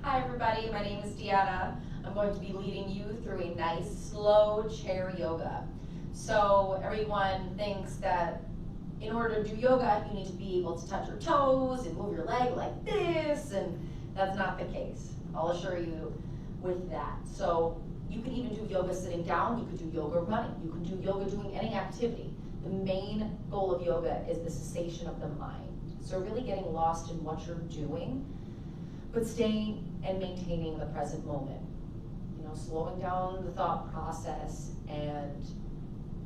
Hi everybody, my name is Deanna. I'm going to be leading you through a nice slow chair yoga. So everyone thinks that in order to do yoga, you need to be able to touch your toes and move your leg like this, and that's not the case. I'll assure you with that. So you can even do yoga sitting down, you could do yoga running, you can do yoga doing any activity. The main goal of yoga is the cessation of the mind. So really getting lost in what you're doing, but staying and maintaining the present moment. You know, slowing down the thought process and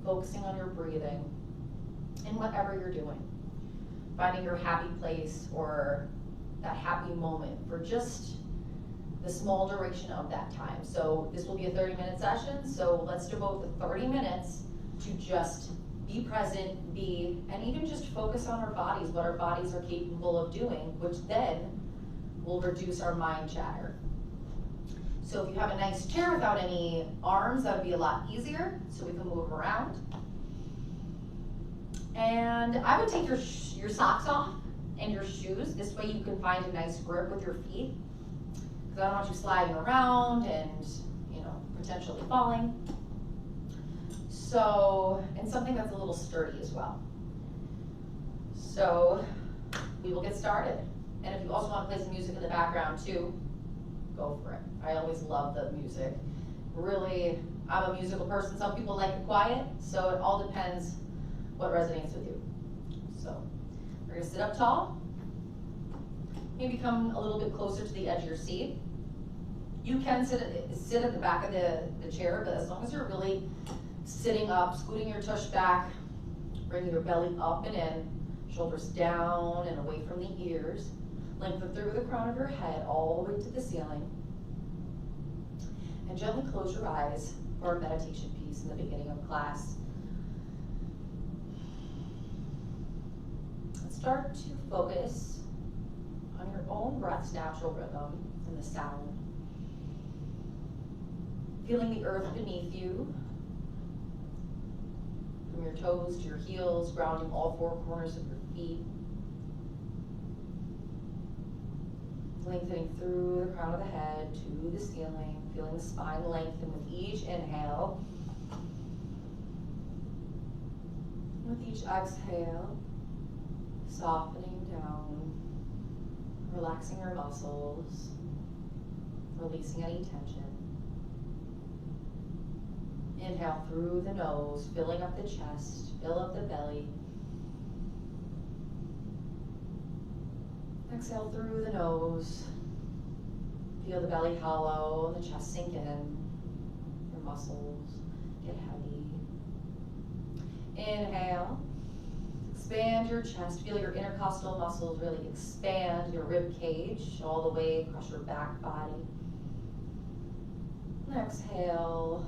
focusing on your breathing in whatever you're doing. Finding your happy place or that happy moment for just the small duration of that time. So this will be a 30-minute session, so let's devote the 30 minutes to just be present, and even just focus on our bodies, what our bodies are capable of doing, which then will reduce our mind chatter. So if you have a nice chair without any arms, that would be a lot easier, so we can move around. And I would take your socks off and your shoes. This way you can find a nice grip with your feet, because I don't want you sliding around and, you know, potentially falling. So, and something that's a little sturdy as well. So we will get started. And if you also want to play some music in the background too, go for it. I always love the music. Really, I'm a musical person. Some people like it quiet, so it all depends what resonates with you. So we're gonna sit up tall. Maybe come a little bit closer to the edge of your seat. You can sit at the back of the chair, but as long as you're really sitting up, scooting your tush back, bringing your belly up and in, shoulders down and away from the ears, lengthen through the crown of your head all the way to the ceiling, and gently close your eyes for a meditation piece in the beginning of class. Start to focus on your own breath's natural rhythm and the sound. Feeling the earth beneath you, from your toes to your heels, grounding all four corners of your feet. Lengthening through the crown of the head to the ceiling, feeling the spine lengthen with each inhale. With each exhale, softening down, relaxing your muscles, releasing any tension. Inhale through the nose, filling up the chest, fill up the belly. Exhale through the nose. Feel the belly hollow and the chest sink in. Your muscles get heavy. Inhale. Expand your chest. Feel your intercostal muscles really expand your rib cage all the way across your back body. And exhale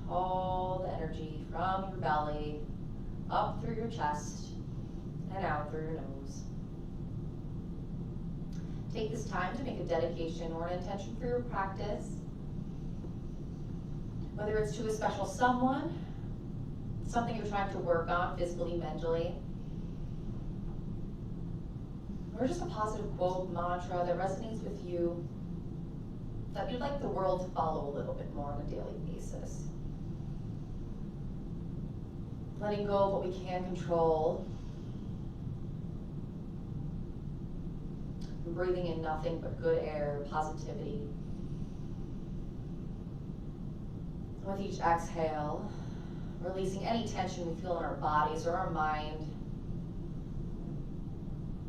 all the energy from your belly up through your chest and out through your nose. Take this time to make a dedication or an intention for your practice, whether it's to a special someone, something you're trying to work on physically, mentally, or just a positive quote, mantra that resonates with you, that you'd like the world to follow a little bit more on a daily basis. Letting go of what we can control. And breathing in nothing but good air, positivity. With each exhale, releasing any tension we feel in our bodies or our mind.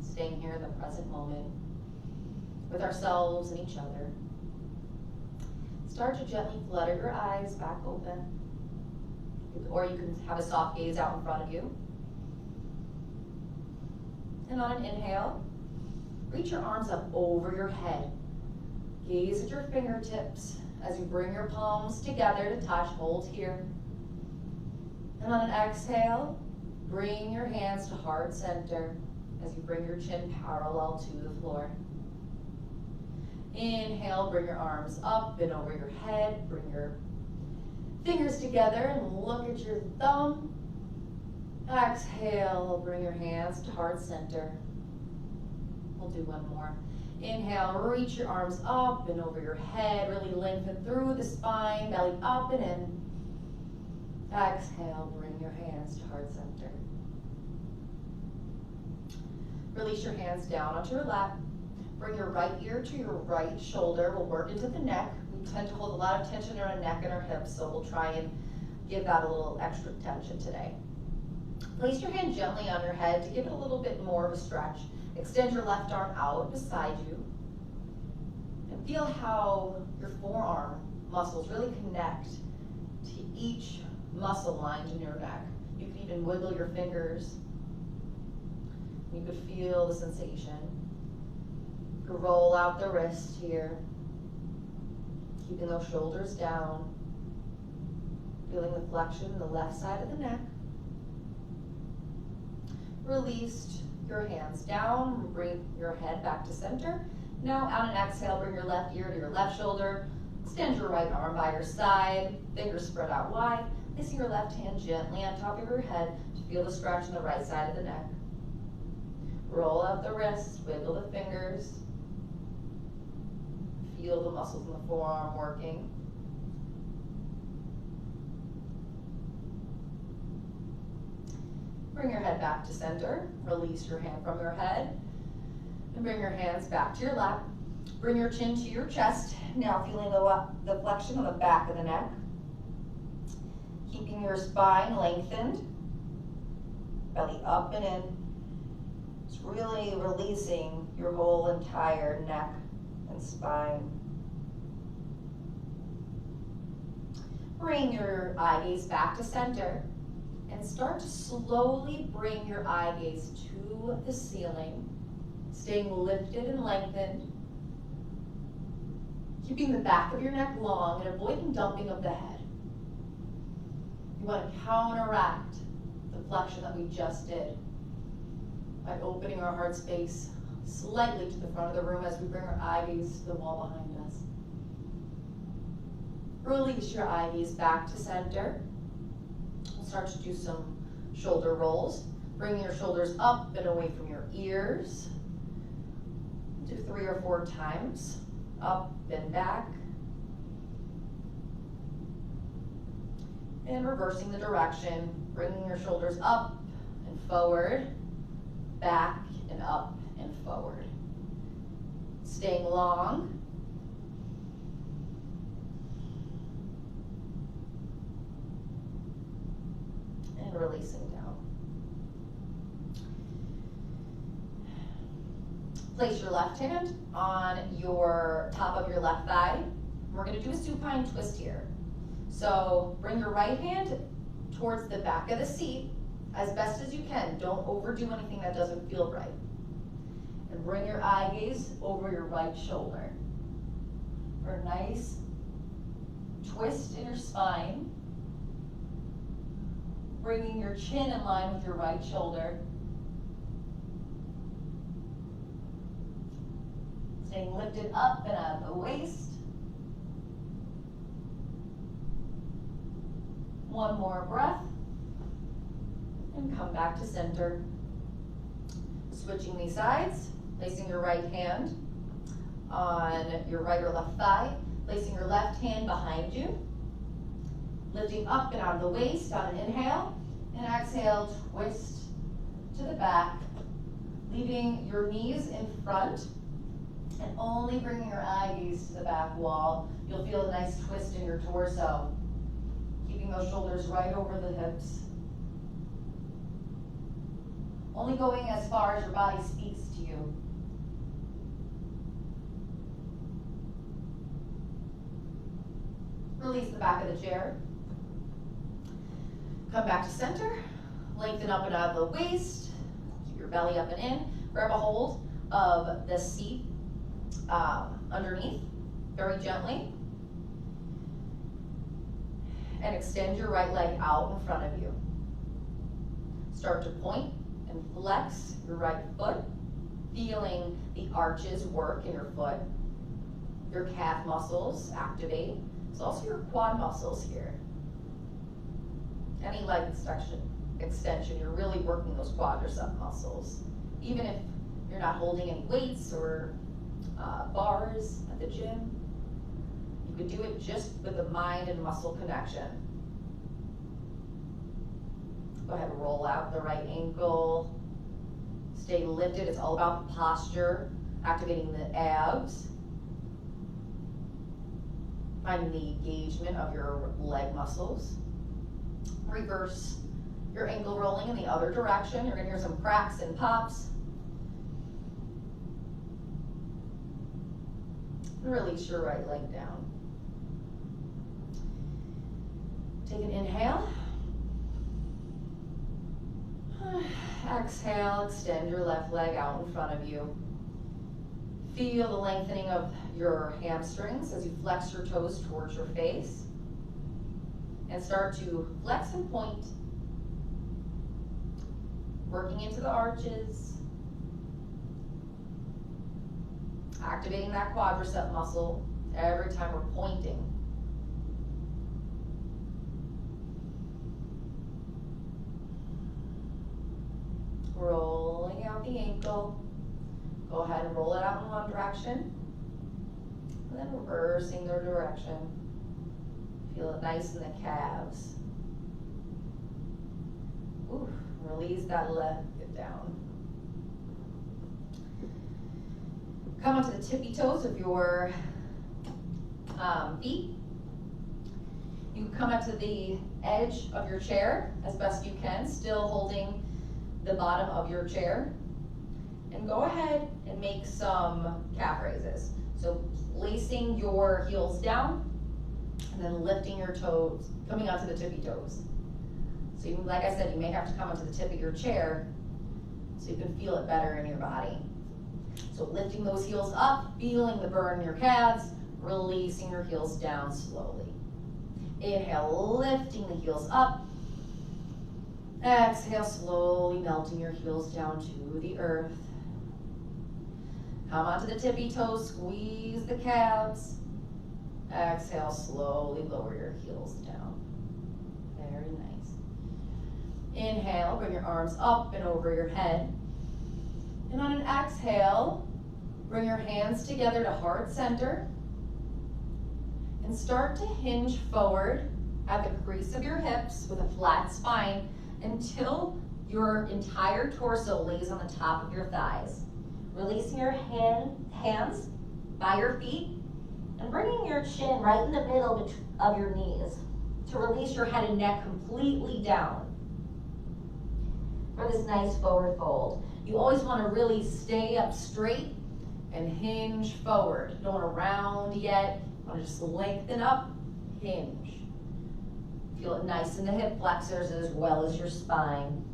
Staying here in the present moment with ourselves and each other. Start to gently flutter your eyes back open, or you can have a soft gaze out in front of you. And on an inhale, reach your arms up over your head. Gaze at your fingertips as you bring your palms together to touch. Hold here. And on an exhale, bring your hands to heart center as you bring your chin parallel to the floor. Inhale, bring your arms up and over your head. Bring your fingers together and look at your thumb. Exhale, bring your hands to heart center. We'll do one more. Inhale, reach your arms up and over your head, really lengthen through the spine, belly up and in. Exhale, bring your hands to heart center. Release your hands down onto your lap. Bring your right ear to your right shoulder. We'll work into the neck. We tend to hold a lot of tension in our neck and our hips, so we'll try and give that a little extra tension today. Place your hand gently on your head to give it a little bit more of a stretch. Extend your left arm out beside you. And feel how your forearm muscles really connect to each muscle lined in your neck. You can even wiggle your fingers. You could feel the sensation. You could roll out the wrist here, keeping those shoulders down. Feeling the flexion in the left side of the neck. Release your hands down, bring your head back to center. Now on an exhale, bring your left ear to your left shoulder. Extend your right arm by your side, fingers spread out wide. Placing your left hand gently on top of your head to feel the stretch on the right side of the neck. Roll out the wrists, wiggle the fingers. Feel the muscles in the forearm working. Bring your head back to center. Release your hand from your head. And bring your hands back to your lap. Bring your chin to your chest. Now feeling the flexion on the back of the neck. Keeping your spine lengthened. Belly up and in. Just really releasing your whole entire neck and spine. Bring your eye gaze back to center. And start to slowly bring your eye gaze to the ceiling, staying lifted and lengthened, keeping the back of your neck long and avoiding dumping of the head. You want to counteract the flexion that we just did by opening our heart space slightly to the front of the room as we bring our eye gaze to the wall behind us. Release your eye gaze back to center. Start to do some shoulder rolls. Bring your shoulders up and away from your ears. Do 3 or 4 times. Up and back. And reversing the direction. Bringing your shoulders up and forward. Back and up and forward. Staying long. And releasing down. Place your left hand on your top of your left thigh. We're going to do a supine twist here. So bring your right hand towards the back of the seat as best as you can. Don't overdo anything that doesn't feel right. And bring your eye gaze over your right shoulder for a nice twist in your spine. Bringing your chin in line with your right shoulder. Staying lifted up and out of the waist. One more breath. And come back to center. Switching these sides. Placing your right hand on your right or left thigh. Placing your left hand behind you. Lifting up and out of the waist on an inhale. And exhale, twist to the back. Leaving your knees in front. And only bringing your eye gaze to the back wall. You'll feel a nice twist in your torso. Keeping those shoulders right over the hips. Only going as far as your body speaks to you. Release the back of the chair. Come back to center. Lengthen up and out of the waist. Keep your belly up and in. Grab a hold of the seat underneath, very gently. And extend your right leg out in front of you. Start to point and flex your right foot, feeling the arches work in your foot. Your calf muscles activate. There's also your quad muscles here. Any leg extension, you're really working those quadricep muscles. Even if you're not holding any weights or bars at the gym. You could do it just with the mind and muscle connection. Go ahead and roll out the right ankle. Stay lifted. It's all about posture, activating the abs. Finding the engagement of your leg muscles. Reverse your ankle rolling in the other direction. You're gonna hear some cracks and pops. And release your right leg down. Take an inhale. Exhale, extend your left leg out in front of you. Feel the lengthening of your hamstrings as you flex your toes towards your face. And start to flex and point. Working into the arches. Activating that quadricep muscle every time we're pointing. Rolling out the ankle. Go ahead and roll it out in one direction. And then reversing the direction. Feel it nice in the calves. Ooh, release that leg down. Come onto the tippy toes of your feet. You can come up to the edge of your chair as best you can, still holding the bottom of your chair. And go ahead and make some calf raises. So placing your heels down and then lifting your toes, coming onto the tippy toes. So you, like I said, you may have to come onto the tip of your chair so you can feel it better in your body. So lifting those heels up, feeling the burn in your calves, releasing your heels down slowly. Inhale, lifting the heels up. Exhale, slowly melting your heels down to the earth. Come onto the tippy toes, squeeze the calves. Exhale, slowly lower your heels down. Very nice. Inhale, bring your arms up and over your head. And on an exhale, bring your hands together to heart center. And start to hinge forward at the crease of your hips with a flat spine until your entire torso lays on the top of your thighs. Releasing your hands by your feet and bringing your chin right in the middle of your knees to release your head and neck completely down for this nice forward fold. You always want to really stay up straight and hinge forward. You don't want to round yet. You want to just lengthen up, hinge. Feel it nice in the hip flexors as well as your spine.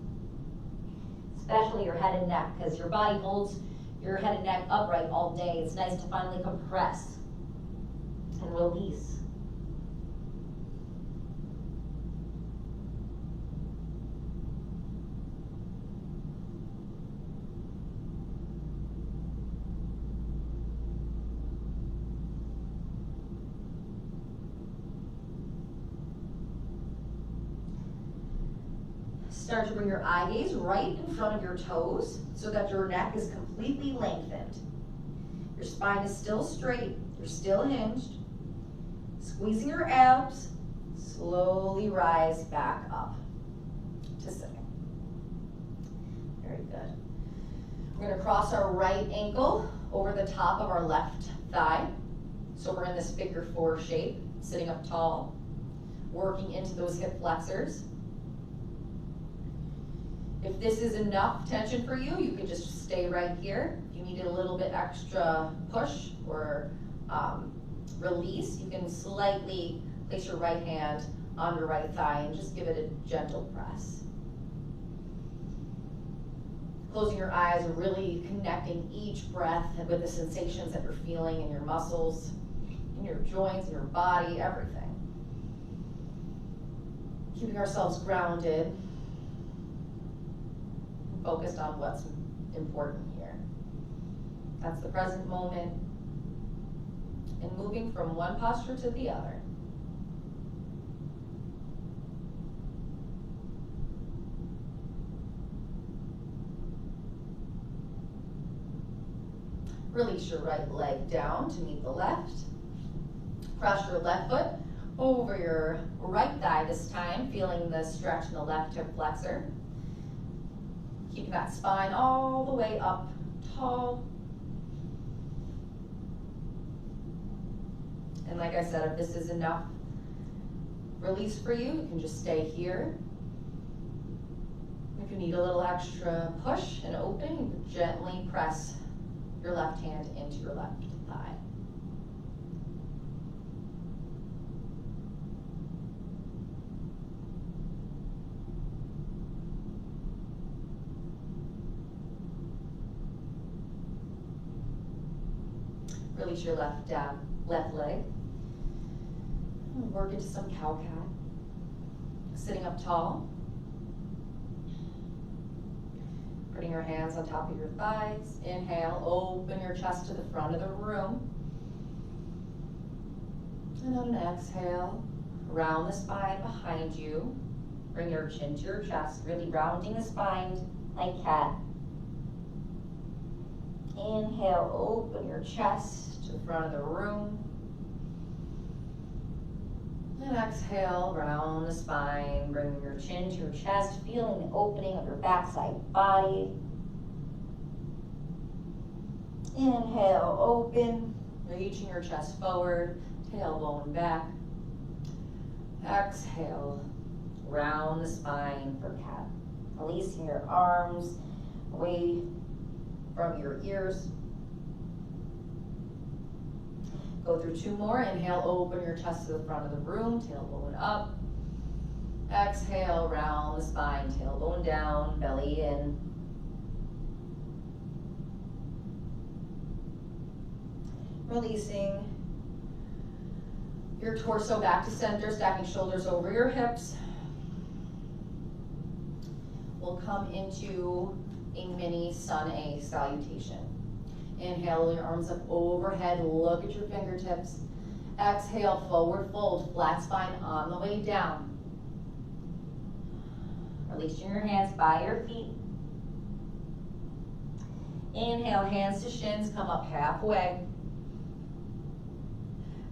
Especially your head and neck, because your body holds your head and neck upright all day. It's nice to finally compress and release. Start to bring your eye gaze right in front of your toes so that your neck is completely lengthened. Your spine is still straight, you're still hinged. Squeezing your abs, slowly rise back up to sitting. Very good. We're going to cross our right ankle over the top of our left thigh. So we're in this figure four shape, sitting up tall, working into those hip flexors. If this is enough tension for you, you can just stay right here. If you need a little bit extra push or release, you can slightly place your right hand on your right thigh and just give it a gentle press. Closing your eyes and really connecting each breath with the sensations that you're feeling in your muscles, in your joints, in your body, everything. Keeping ourselves grounded. Focused on what's important here. That's the present moment. And moving from one posture to the other. Release your right leg down to meet the left. Cross your left foot over your right thigh this time, feeling the stretch in the left hip flexor. Keeping that spine all the way up tall. And like I said, if this is enough release for you, you can just stay here. If you need a little extra push and open, you can gently press your left hand into your left thigh. Release your left leg. Work into some cow cat. Sitting up tall. Putting your hands on top of your thighs. Inhale, open your chest to the front of the room. And on an exhale, round the spine behind you. Bring your chin to your chest, really rounding the spine like cat. Inhale, open your chest to the front of the room. And exhale, round the spine, bring your chin to your chest, feeling the opening of your backside body. Inhale, open, reaching your chest forward, tailbone back. Exhale, round the spine for cat. Releasing your arms away from your ears. Go through two more. Inhale, open your chest to the front of the room, tailbone up. Exhale, round the spine, tailbone down, belly in. Releasing your torso back to center, stacking shoulders over your hips. We'll come into a mini sun A salutation. Inhale, your arms up overhead, look at your fingertips. Exhale, forward fold, flat spine on the way down. Releasing your hands by your feet. Inhale, hands to shins, come up halfway.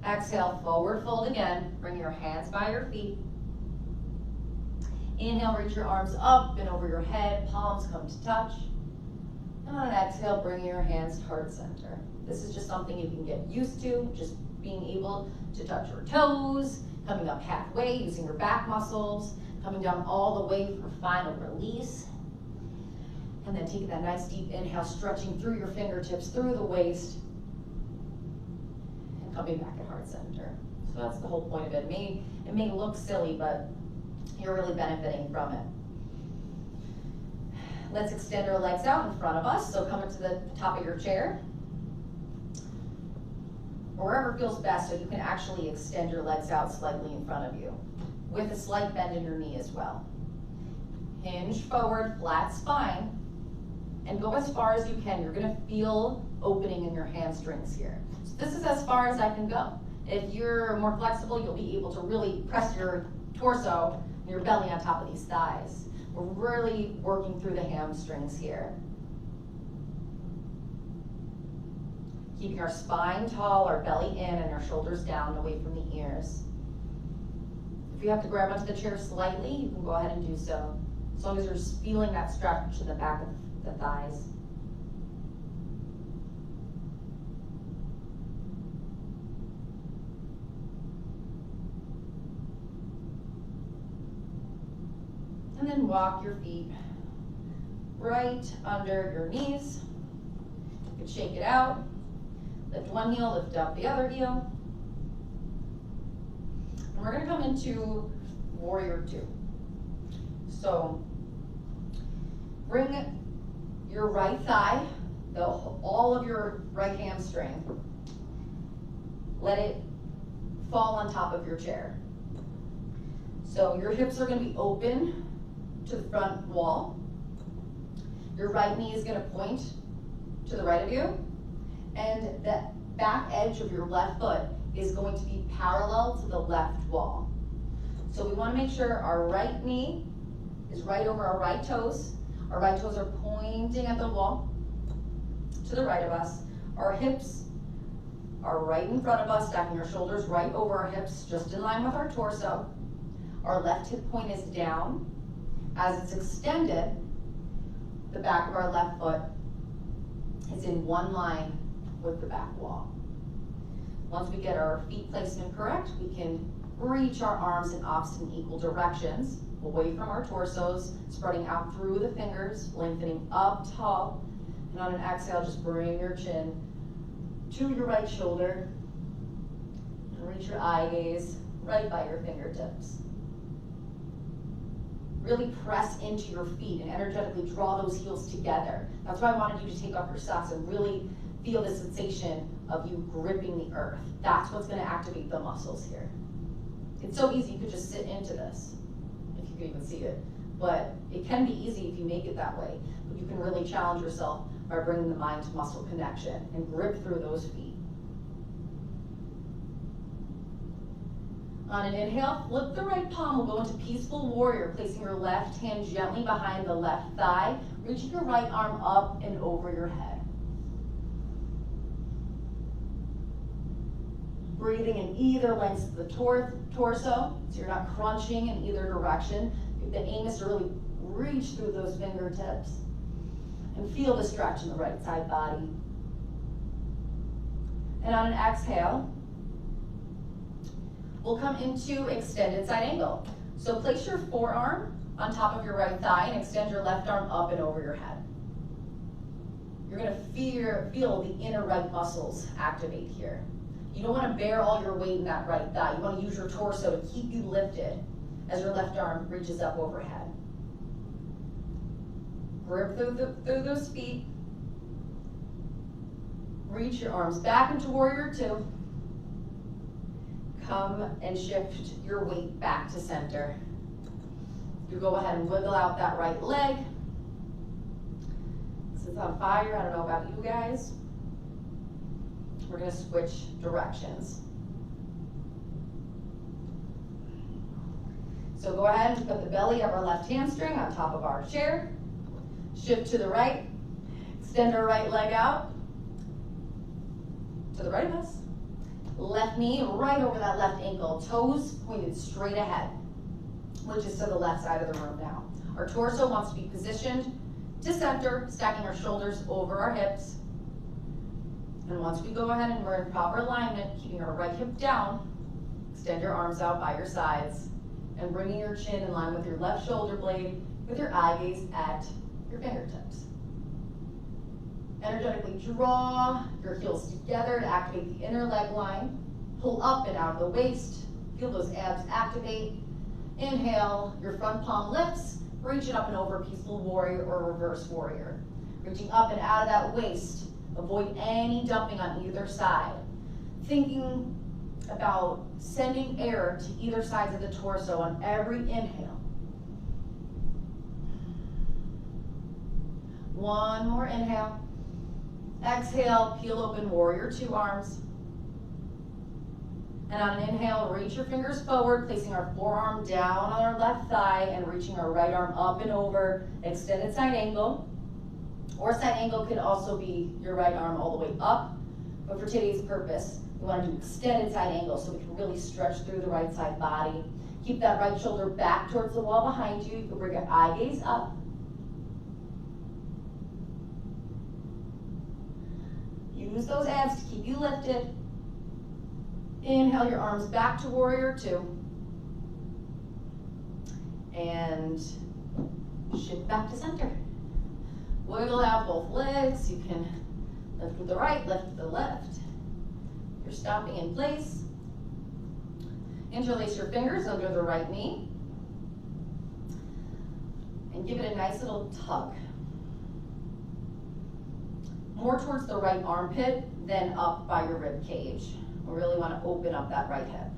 Exhale, forward fold again, bring your hands by your feet. Inhale, reach your arms up and over your head, palms come to touch. And on an exhale, bring your hands to heart center. This is just something you can get used to, just being able to touch your toes, coming up halfway, using your back muscles, coming down all the way for final release. And then taking that nice deep inhale, stretching through your fingertips, through the waist, and coming back at heart center. So that's the whole point of it. It may look silly, but you're really benefiting from it. Let's extend our legs out in front of us. So come up to the top of your chair, or wherever feels best, so you can actually extend your legs out slightly in front of you, with a slight bend in your knee as well. Hinge forward, flat spine, and go as far as you can. You're gonna feel opening in your hamstrings here. So this is as far as I can go. If you're more flexible, you'll be able to really press your torso and your belly on top of these thighs. We're really working through the hamstrings here. Keeping our spine tall, our belly in, and our shoulders down, away from the ears. If you have to grab onto the chair slightly, you can go ahead and do so, as long as you're feeling that stretch in the back of the thighs. And then walk your feet right under your knees. You can shake it out. Lift one heel, lift up the other heel. And we're gonna come into warrior two. So bring your right thigh, all of your right hamstring, let it fall on top of your chair. So your hips are gonna be open to the front wall. Your right knee is going to point to the right of you, and the back edge of your left foot is going to be parallel to the left wall. So we want to make sure our right knee is right over our right toes. Our right toes are pointing at the wall to the right of us. Our hips are right in front of us, stacking our shoulders right over our hips, just in line with our torso. Our left hip point is down. As it's extended, the back of our left foot is in one line with the back wall. Once we get our feet placement correct, we can reach our arms in opposite and equal directions, away from our torsos, spreading out through the fingers, lengthening up tall. And on an exhale, just bring your chin to your right shoulder and reach your eye gaze right by your fingertips. Really press into your feet and energetically draw those heels together. That's why I wanted you to take off your socks and really feel the sensation of you gripping the earth. That's what's going to activate the muscles here. It's so easy, you could just sit into this, if you can even see it. But it can be easy if you make it that way. But you can really challenge yourself by bringing the mind to muscle connection and grip through those feet. On an inhale, flip the right palm. We'll go into peaceful warrior, placing your left hand gently behind the left thigh, reaching your right arm up and over your head. Breathing in either length of the torso, so you're not crunching in either direction. The aim is to really reach through those fingertips and feel the stretch in the right side body. And on an exhale, we'll come into extended side angle. So place your forearm on top of your right thigh and extend your left arm up and over your head. You're gonna feel the inner right muscles activate here. You don't wanna bear all your weight in that right thigh. You wanna use your torso to keep you lifted as your left arm reaches up overhead. Grip through those feet. Reach your arms back into warrior two. Come and shift your weight back to center. You go ahead and wiggle out that right leg. This is on fire, I don't know about you guys. We're gonna switch directions. So go ahead and put the belly of our left hamstring on top of our chair. Shift to the right, extend our right leg out to the right of us. Left knee right over that left ankle, toes pointed straight ahead, which is to the left side of the room now. Our torso wants to be positioned to center, stacking our shoulders over our hips. And once we go ahead and we're in proper alignment, keeping our right hip down, extend your arms out by your sides and bringing your chin in line with your left shoulder blade with your eye gaze at your fingertips. Energetically draw your heels together to activate the inner leg line. Pull up and out of the waist. Feel those abs activate. Inhale, your front palm lifts. Reach it up and over, peaceful warrior or reverse warrior. Reaching up and out of that waist. Avoid any dumping on either side. Thinking about sending air to either sides of the torso on every inhale. One more inhale. Exhale, peel open warrior two arms. And on an inhale, reach your fingers forward, placing our forearm down on our left thigh and reaching our right arm up and over, extended side angle. Or side angle could also be your right arm all the way up. But for today's purpose, we want to do extended side angle so we can really stretch through the right side body. Keep that right shoulder back towards the wall behind you. You can bring your eye gaze up. Use those abs to keep you lifted. Inhale your arms back to warrior two. And shift back to center. Wiggle out both legs. You can lift with the right, lift with the left. You're stopping in place. Interlace your fingers under the right knee. And give it a nice little tug. More towards the right armpit than up by your rib cage. We really want to open up that right hip.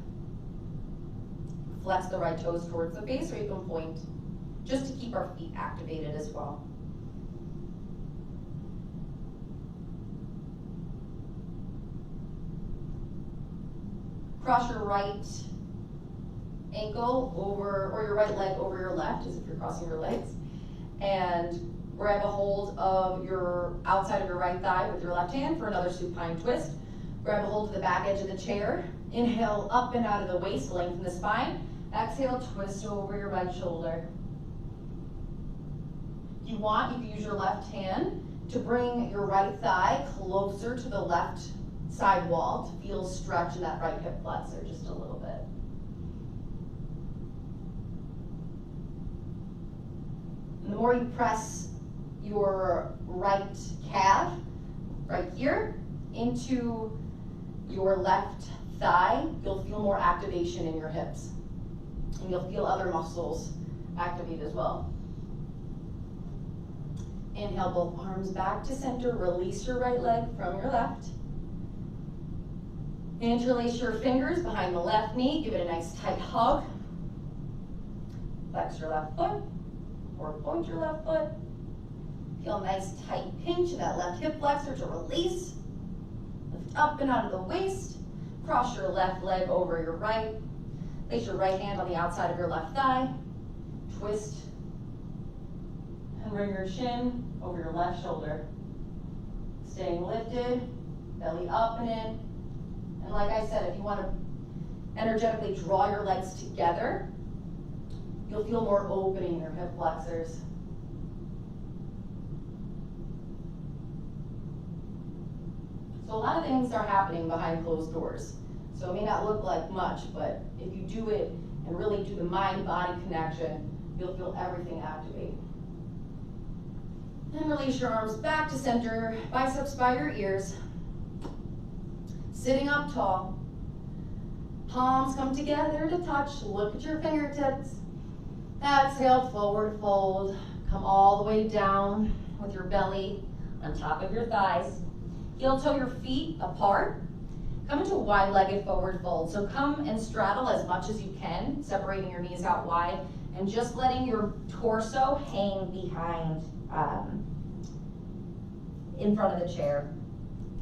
Flex the right toes towards the face, or you can point just to keep our feet activated as well. Cross your right ankle over, or your right leg over your left, as if you're crossing your legs. And Grab a hold of your outside of your right thigh with your left hand for another supine twist. Grab a hold of the back edge of the chair. Inhale up and out of the waist, lengthen the spine. Exhale, twist over your right shoulder. If you want, you can use your left hand to bring your right thigh closer to the left side wall to feel stretch in that right hip flexor just a little bit. And the more you press your right calf, right here, into your left thigh, you'll feel more activation in your hips. And you'll feel other muscles activate as well. Inhale both arms back to center, release your right leg from your left. Interlace your fingers behind the left knee, give it a nice tight hug. Flex your left foot, or point your left foot. Feel a nice tight pinch in that left hip flexor to release. Lift up and out of the waist. Cross your left leg over your right. Place your right hand on the outside of your left thigh. Twist. And bring your shin over your left shoulder. Staying lifted, belly up and in. And like I said, if you want to energetically draw your legs together, you'll feel more opening in your hip flexors. So a lot of things are happening behind closed doors. So it may not look like much, but if you do it and really do the mind-body connection, you'll feel everything activate. And release your arms back to center, biceps by your ears. Sitting up tall. Palms come together to touch. Look at your fingertips. Exhale, forward fold. Come all the way down with your belly on top of your thighs. Heel toe your feet apart. Come into a wide-legged forward fold. So come and straddle as much as you can, separating your knees out wide and just letting your torso hang behind, in front of the chair,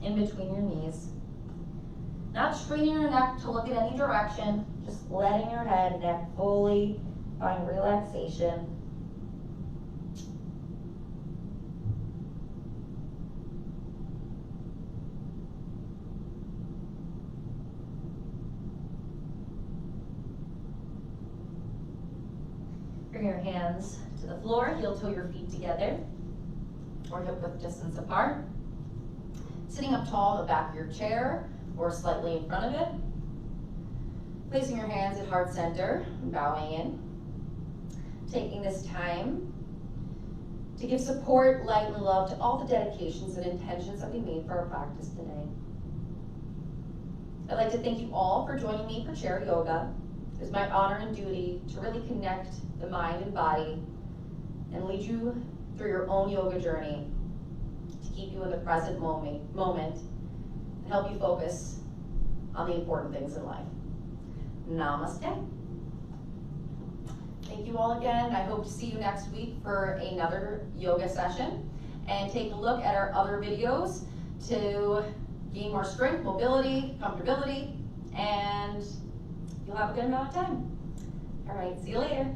in between your knees. Not straining your neck to look in any direction, just letting your head and neck fully find relaxation. Bring your hands to the floor, heel toe your feet together, or hip width distance apart. Sitting up tall in the back of your chair, or slightly in front of it. Placing your hands at heart center, and bowing in. Taking this time to give support, light, and love to all the dedications and intentions that we made for our practice today. I'd like to thank you all for joining me for chair yoga. It is my honor and duty to really connect the mind and body and lead you through your own yoga journey to keep you in the present moment and help you focus on the important things in life. Namaste. Thank you all again. I hope to see you next week for another yoga session, and take a look at our other videos to gain more strength, mobility, comfortability, and you'll have a good amount of time. All right, see you later.